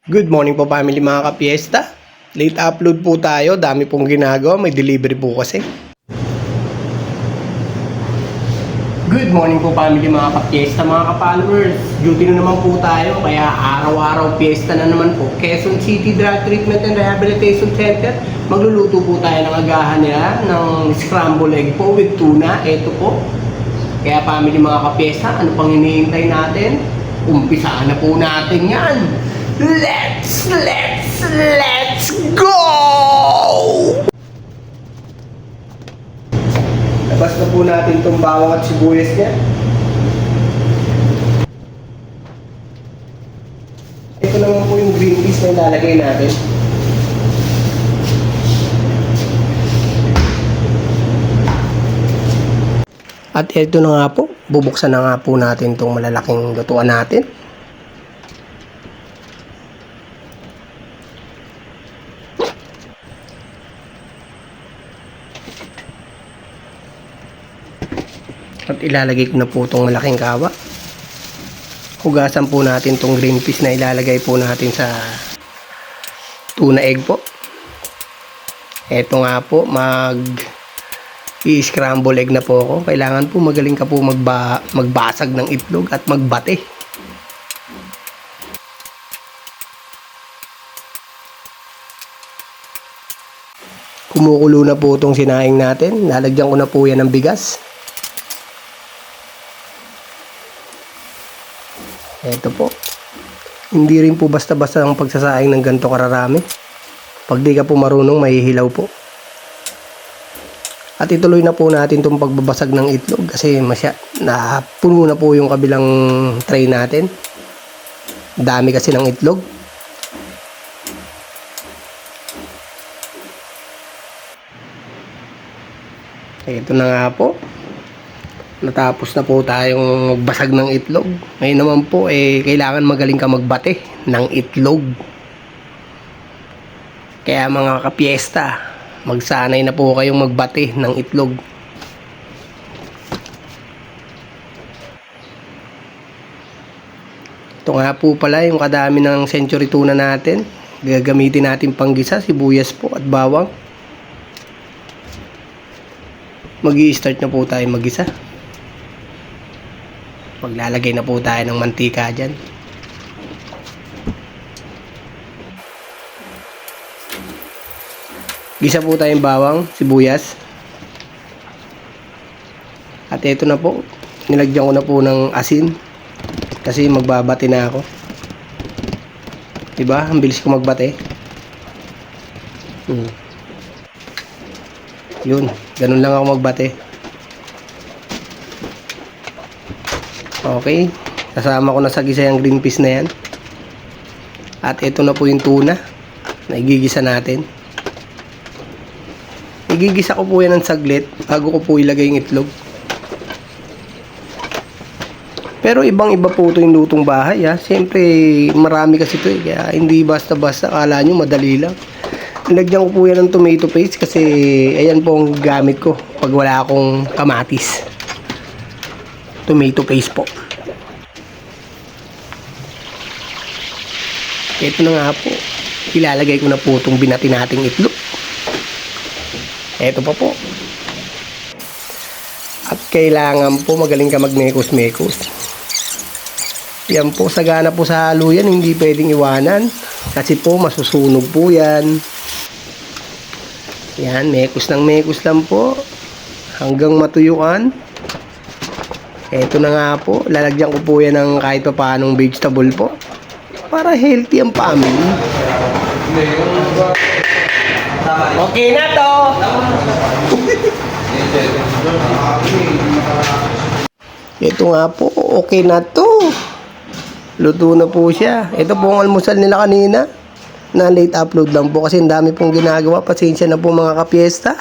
Good morning po family mga kapiesta. Late upload po tayo, dami pong ginagawa, may delivery po kasi. Good morning po family mga kapiesta, mga ka-followers. Duty na naman po tayo, kaya araw-araw fiesta na naman po. Quezon City Drug Treatment and Rehabilitation Center. Magluluto po tayo ng agahan nila ng scrambled egg po with tuna. Ito po. Kaya family mga kapiesta, ano pang hinihintay natin? Umpisaan na po natin yan. Let's go! Labas na po natin itong bawang at sibuyas niya. Ito naman po yung green peas na ilalagay natin. At ito na nga po, bubuksan na nga po natin itong malalaking lutuan natin. At ilalagay ko na po itong malaking kawa. Hugasan po natin itong green peas na ilalagay po natin sa tuna egg po. Ito nga po, i-scramble egg na po ako. Kailangan po magaling ka po magbasag ng itlog at magbate. Kumukulo na po itong sinaing natin. Lalagyan ko na po yan ng bigas. Ito po. Hindi rin po basta-basta ang pagsasaing ng ganito kararami. Pag di ka po marunong, mahihilaw po. At ituloy na po natin itong pagbabasag ng itlog kasi puno na po yung kabilang tray natin. Dami kasi ng itlog. Ito na nga po. Natapos na po tayong magbasag ng itlog. Ngayon naman po, kailangan magaling ka magbate ng itlog. Kaya mga kapiesta, magsanay na po kayong magbate ng itlog. Ito nga po pala yung kadami ng century tuna natin. Gagamitin natin panggisa, sibuyas po at bawang. Mag-i-start na po tayo magisa. Maglalagay na po tayo ng mantika dyan. Gisa po tayong bawang, sibuyas. At ito na po, nilagyan ko na po ng asin kasi magbabate na ako. Diba? Ang bilis ko magbate. Yun, ganun lang ako magbate. Okay, kasama ko na sa gisa yung green peas na yan. At ito na po yung tuna na igigisa natin. Igigisa ko po yan ng saglit bago ko po ilagay yung itlog. Pero ibang iba po ito yung lutong bahay ha. Siyempre marami kasi ito kaya hindi basta-basta. Akala nyo madali lang. Nilagyan ko po yan ng tomato paste kasi ayan po ang gamit ko pag wala akong kamatis. Tomato paste po. Ito na nga po. Ilalagay ko na po itong binati nating itlog. Ito pa po. At kailangan po magaling ka magmekos-mekos. Yan po, sagana po sa halo yan. Hindi pwedeng iwanan. Kasi po masusunog po yan. Yan, mekos lang po. Hanggang matuyuan. Ito na nga po, lalagyan ko po yan ng kahit pa paanong vegetable po. Para healthy ang family. Okay na to! Ito nga po, okay na to. Luto na po siya. Ito po ang almusal nila kanina. Na late upload lang po kasi ang dami pong ginagawa. Pasensya na po mga kapiesta.